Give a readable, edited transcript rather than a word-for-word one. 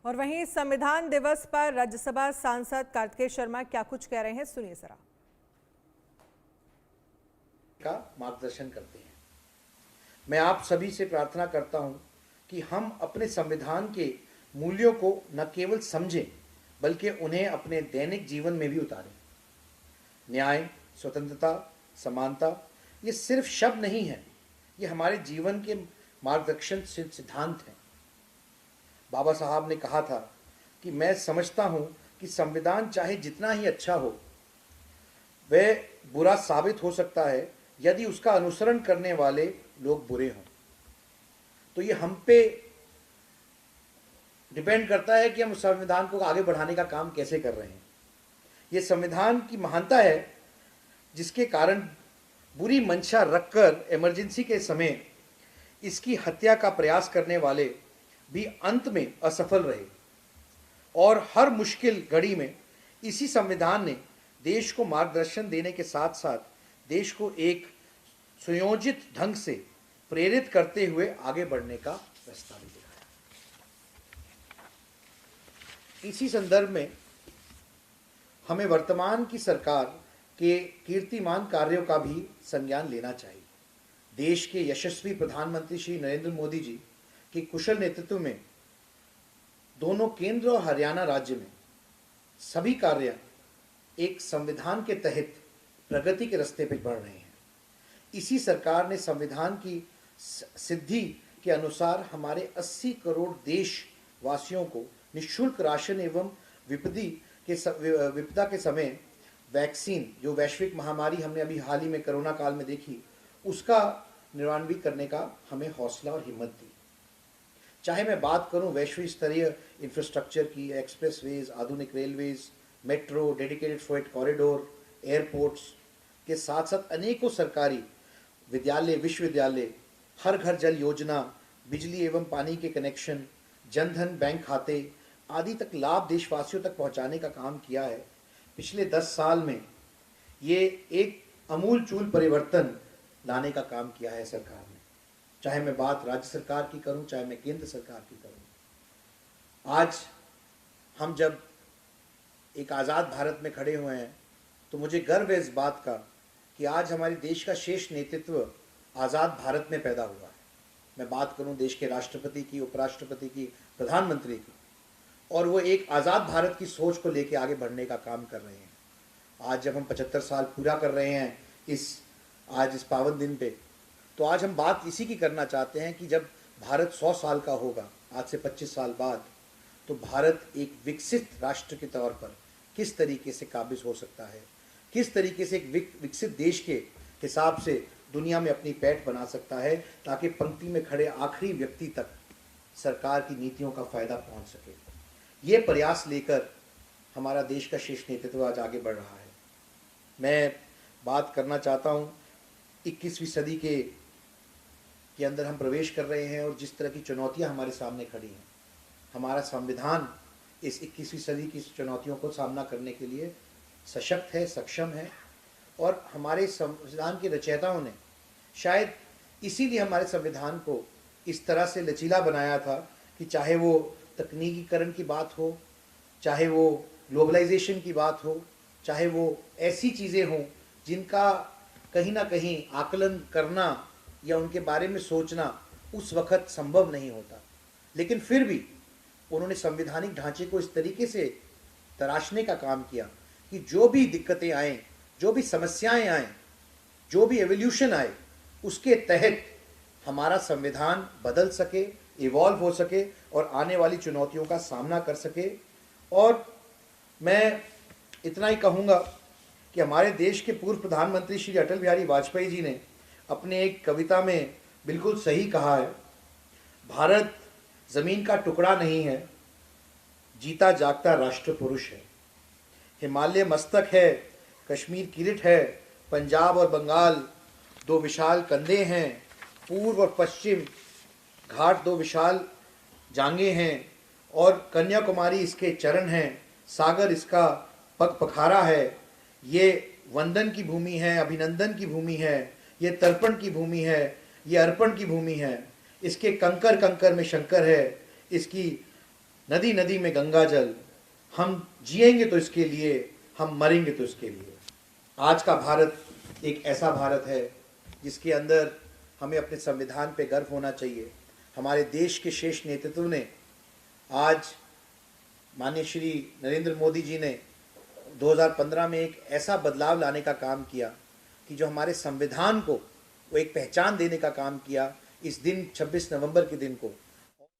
और वहीं संविधान दिवस पर राज्यसभा सांसद कार्तिकेय शर्मा क्या कुछ कह रहे हैं, सुनिए जरा। का मार्गदर्शन करते हैं। मैं आप सभी से प्रार्थना करता हूं कि हम अपने संविधान के मूल्यों को न केवल समझें बल्कि उन्हें अपने दैनिक जीवन में भी उतारें। न्याय, स्वतंत्रता, समानता ये सिर्फ शब्द नहीं है, ये हमारे जीवन के मार्गदर्शन सिद्धांत हैं। बाबा साहब ने कहा था कि मैं समझता हूं कि संविधान चाहे जितना ही अच्छा हो, वह बुरा साबित हो सकता है यदि उसका अनुसरण करने वाले लोग बुरे हों। तो ये हम पे डिपेंड करता है कि हम संविधान को आगे बढ़ाने का काम कैसे कर रहे हैं। ये संविधान की महानता है जिसके कारण बुरी मंशा रखकर इमरजेंसी के समय इसकी हत्या का प्रयास करने वाले भी अंत में असफल रहे और हर मुश्किल घड़ी में इसी संविधान ने देश को मार्गदर्शन देने के साथ साथ देश को एक सुयोजित ढंग से प्रेरित करते हुए आगे बढ़ने का रास्ता भी दिखाया। इसी संदर्भ में हमें वर्तमान की सरकार के कीर्तिमान कार्यों का भी संज्ञान लेना चाहिए। देश के यशस्वी प्रधानमंत्री श्री नरेंद्र मोदी जी के कुशल नेतृत्व में दोनों केंद्र और हरियाणा राज्य में सभी कार्य एक संविधान के तहत प्रगति के रास्ते पर बढ़ रहे हैं। इसी सरकार ने संविधान की सिद्धि के अनुसार हमारे 80 करोड़ देशवासियों को निःशुल्क राशन एवं विपदा के समय वैक्सीन, जो वैश्विक महामारी हमने अभी हाल ही में कोरोना काल में देखी, उसका निर्माण भी करने का हमें हौसला और हिम्मत दी। चाहे मैं बात करूं वैश्विक स्तरीय इंफ्रास्ट्रक्चर की, एक्सप्रेसवेज, आधुनिक railways, metro, dedicated freight corridor, airports के साथ साथ अनेकों सरकारी विद्यालय, विश्वविद्यालय, हर घर जल योजना, बिजली एवं पानी के कनेक्शन, जनधन बैंक खाते आदि तक लाभ देशवासियों तक पहुंचाने का काम किया है। पिछले 10 साल में ये एक अमूलचूल परिवर्तन लाने का काम किया है सरकार ने। चाहे मैं बात राज्य सरकार की करूं, चाहे मैं केंद्र सरकार की करूं। आज हम जब एक आज़ाद भारत में खड़े हुए हैं तो मुझे गर्व है इस बात का कि आज हमारे देश का शेष नेतृत्व आज़ाद भारत में पैदा हुआ है। मैं बात करूं देश के राष्ट्रपति की, उपराष्ट्रपति की, प्रधानमंत्री की, और वो एक आज़ाद भारत की सोच को लेकर आगे बढ़ने का काम कर रहे हैं। आज जब हम 75 साल पूरा कर रहे हैं इस पावन दिन पे, तो आज हम बात इसी की करना चाहते हैं कि जब भारत 100 साल का होगा, आज से 25 साल बाद, तो भारत एक विकसित राष्ट्र के तौर पर किस तरीके से काबिज हो सकता है, किस तरीके से एक विकसित देश के हिसाब से दुनिया में अपनी पैठ बना सकता है, ताकि पंक्ति में खड़े आखिरी व्यक्ति तक सरकार की नीतियों का फायदा पहुंच सके। ये प्रयास लेकर हमारा देश का शीर्ष नेतृत्व आज आगे बढ़ रहा है। मैं बात करना चाहता हूँ 21वीं सदी के अंदर हम प्रवेश कर रहे हैं और जिस तरह की चुनौतियाँ हमारे सामने खड़ी हैं, हमारा संविधान इस 21वीं सदी की चुनौतियों को सामना करने के लिए सशक्त है, सक्षम है। और हमारे संविधान के रचयिताओं ने शायद इसीलिए हमारे संविधान को इस तरह से लचीला बनाया था कि चाहे वो तकनीकीकरण की बात हो, चाहे वो ग्लोबलाइजेशन की बात हो, चाहे वो ऐसी चीज़ें हों जिनका कहीं ना कहीं आकलन करना या उनके बारे में सोचना उस वक़्त संभव नहीं होता, लेकिन फिर भी उन्होंने संवैधानिक ढांचे को इस तरीके से तराशने का काम किया कि जो भी दिक्कतें आएँ, जो भी समस्याएं आएँ, जो भी एवोल्यूशन आए, उसके तहत हमारा संविधान बदल सके, इवॉल्व हो सके और आने वाली चुनौतियों का सामना कर सके। और मैं इतना ही कहूँगा कि हमारे देश के पूर्व प्रधानमंत्री श्री अटल बिहारी वाजपेयी जी ने अपने एक कविता में बिल्कुल सही कहा है, भारत ज़मीन का टुकड़ा नहीं है, जीता जागता राष्ट्र पुरुष है। हिमालय मस्तक है, कश्मीर किरीट है, पंजाब और बंगाल दो विशाल कंधे हैं, पूर्व और पश्चिम घाट दो विशाल जांगे हैं, और कन्याकुमारी इसके चरण हैं, सागर इसका पग पखारा है। ये वंदन की भूमि है, अभिनंदन की भूमि है, ये तर्पण की भूमि है, ये अर्पण की भूमि है। इसके कंकर कंकर में शंकर है, इसकी नदी नदी में गंगा जल, हम जिएंगे तो इसके लिए, हम मरेंगे तो इसके लिए। आज का भारत एक ऐसा भारत है जिसके अंदर हमें अपने संविधान पे गर्व होना चाहिए। हमारे देश के शीर्ष नेतृत्व ने आज माननीय श्री नरेंद्र मोदी जी ने 2015 में एक ऐसा बदलाव लाने का काम किया कि जो हमारे संविधान को वो एक पहचान देने का काम किया। इस दिन 26 नवंबर के दिन को